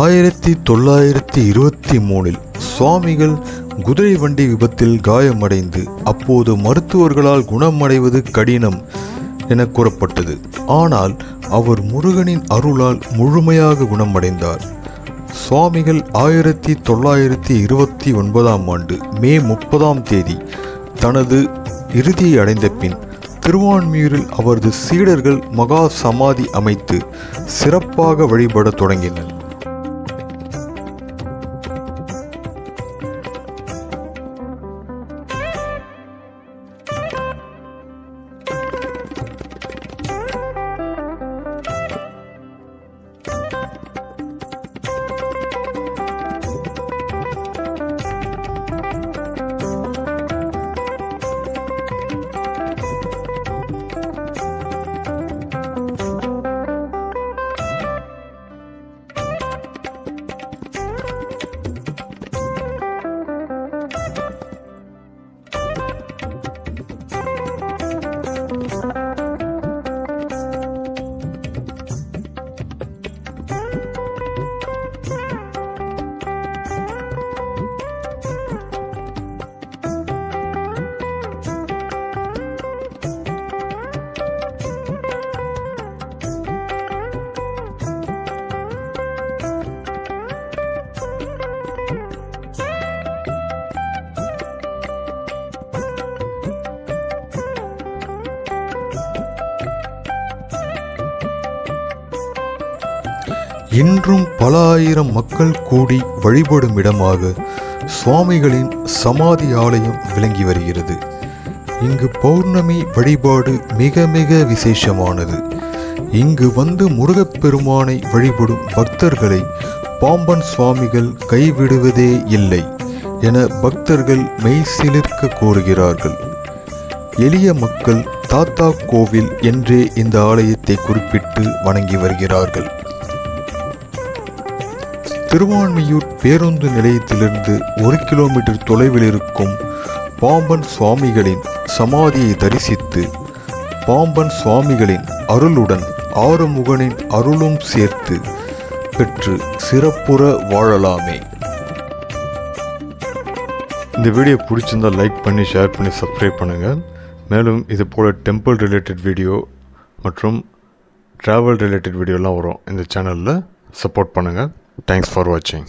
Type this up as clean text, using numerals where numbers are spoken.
1923 சுவாமிகள் குதிரை வண்டி விபத்தில் காயமடைந்து அப்போது மருத்துவர்களால் குணமடைவது கடினம் என கூறப்பட்டது. ஆனால் அவர் முருகனின் அருளால் முழுமையாக குணமடைந்தார். சுவாமிகள் 1929 ஆண்டு மே 30 தனது இறுதியை அடைந்த பின் திருவான்மியூரில் அவரது சீடர்கள் மகா சமாதி அமைத்து சிறப்பாக வழிபட தொடங்கினர். இன்றும் பல ஆயிரம் மக்கள் கூடி வழிபடும் இடமாக சுவாமிகளின் சமாதி ஆலயம் விளங்கி வருகிறது. இங்கு பௌர்ணமி வழிபாடு மிக மிக விசேஷமானது. இங்கு வந்து முருகப்பெருமானை வழிபடும் பக்தர்களை பாம்பன் சுவாமிகள் கைவிடுவதே இல்லை என பக்தர்கள் மெய்சிலிர்க்க கூறுகிறார்கள். எளிய மக்கள் தாத்தா கோவில் என்றே இந்த ஆலயத்தை குறிப்பிட்டு வணங்கி வருகிறார்கள். திருவான்மியூர் பேருந்து நிலையத்திலிருந்து 1 கிலோமீட்டர் தொலைவில் இருக்கும் பாம்பன் சுவாமிகளின் சமாதியை தரிசித்து பாம்பன் சுவாமிகளின் அருளுடன் ஆறுமுகனின் அருளும் சேர்த்து பெற்று சிறப்புற வாழலாமே. இந்த வீடியோ பிடிச்சிருந்தால் லைக் பண்ணி, ஷேர் பண்ணி, சப்ஸ்கிரைப் பண்ணுங்கள். மேலும் இது போல் டெம்பிள் ரிலேட்டட் வீடியோ மற்றும் ட்ராவல் ரிலேட்டட் வீடியோலாம் வரும். இந்த சேனலில் சப்போர்ட் பண்ணுங்கள். Thanks for watching.